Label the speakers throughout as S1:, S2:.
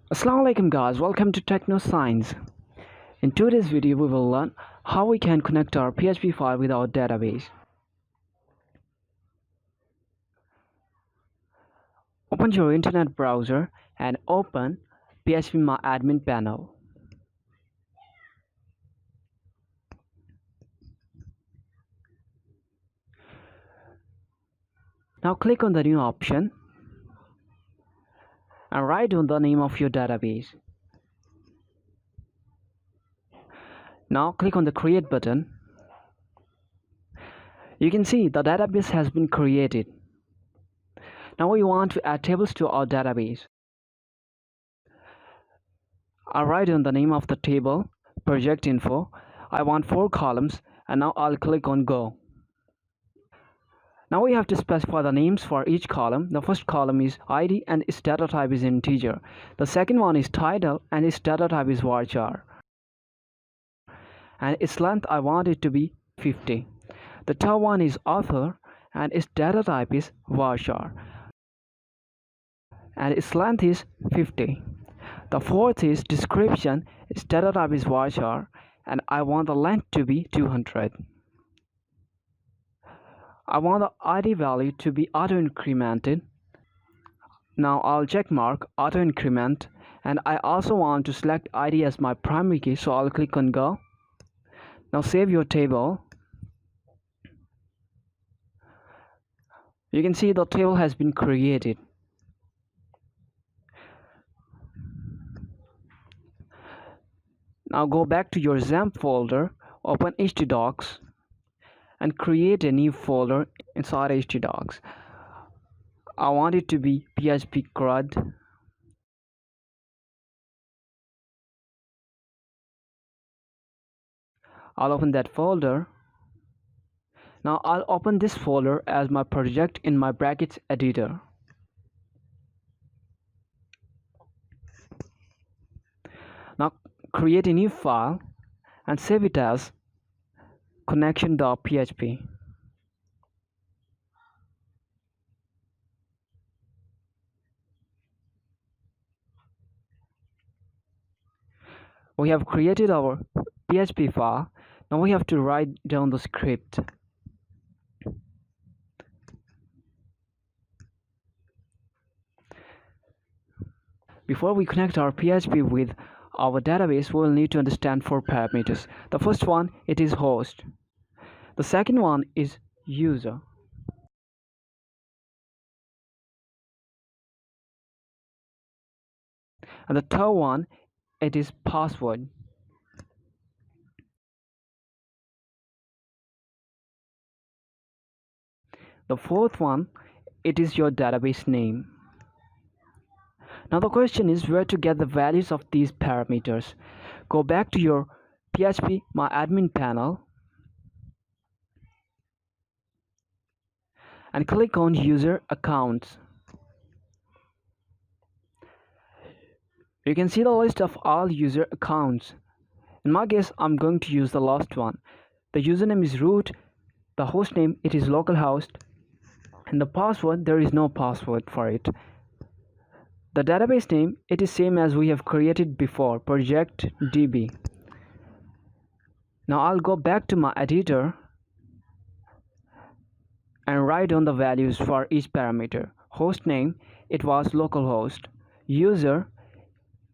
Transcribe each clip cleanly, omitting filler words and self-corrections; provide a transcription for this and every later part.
S1: Assalamu alaikum guys, welcome to Techno Science. In today's video we will learn how we can connect our PHP file with our database. Open your internet browser and open PhpMyAdmin Panel. Now click on the new option and write down the name of your database. Now click on the create button. You can see the database has been created. Now we want to add tables to our database. I'll write down the name of the table, project info. I want 4 columns, and now I'll click on go. Now we have to specify the names for each column. The first column is ID and its data type is integer. The second one is title and its data type is varchar. And its length I want it to be 50. The third one is author and its data type is varchar. And its length is 50. The fourth is description, its data type is varchar and I want the length to be 200. I want the ID value to be auto-incremented. Now I'll check mark auto-increment, and I also want to select ID as my primary key, so I'll click on go. Now save your table. You can see the table has been created. Now go back to your XAMPP folder, open htdocs and create a new folder inside htdocs. I want it to be Php Crud. I'll open that folder. Now I'll open this folder as my project in my brackets editor. Now create a new file and save it as connection.php. We have created our PHP file. Now we have to write down the script. Before we connect our PHP with our database, we will need to understand 4 parameters. The first one, it is host. The second one is user. And the third one, it is password. The fourth one, it is your database name. Now the question is where to get the values of these parameters. Go back to your PhpMyAdmin panel and click on user accounts. You can see the list of all user accounts. In my case, I'm going to use the last one. The username is root, the host name it is localhost, and the password there is no password for it. The database name it is same as we have created before, project db. Now I'll go back to my editor and write down the values for each parameter. Host name it was localhost. User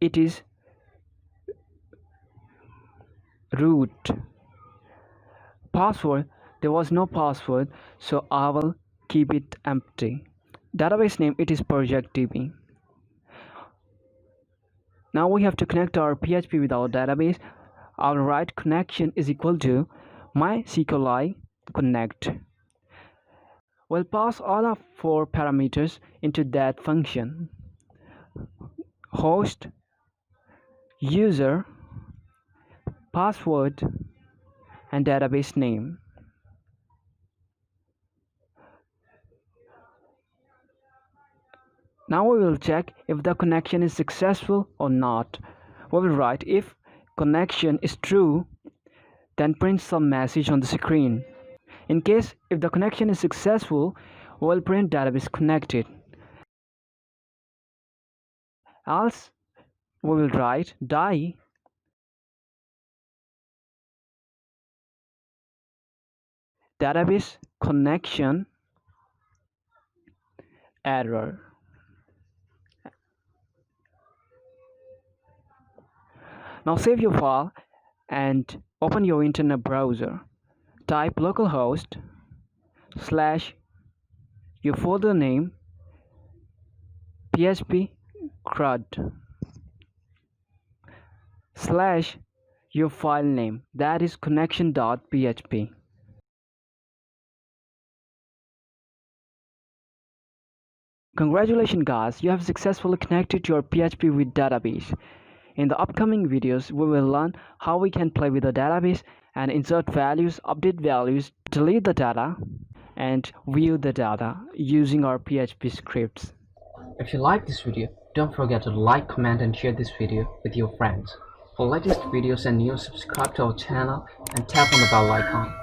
S1: it is root. Password there was no password, so I will keep it empty. Database name it is project db. Now we have to connect our PHP with our database. I'll write connection is equal to MySQL connect. We'll pass all of 4 parameters into that function. Host, user, password, and database name. Now we will check if the connection is successful or not. We will write if connection is true, then print some message on the screen. In case if the connection is successful, we will print database connected. Else we will write die database connection error. Now save your file and open your internet browser. Type localhost / your folder name PHP Crud / your file name, that is connection.php. Congratulations guys, you have successfully connected your PHP with database. In the upcoming videos, we will learn how we can play with the database and insert values, update values, delete the data, and view the data using our PHP scripts. If you like this video, don't forget to like, comment, and share this video with your friends. For latest videos and news, subscribe to our channel and tap on the bell icon.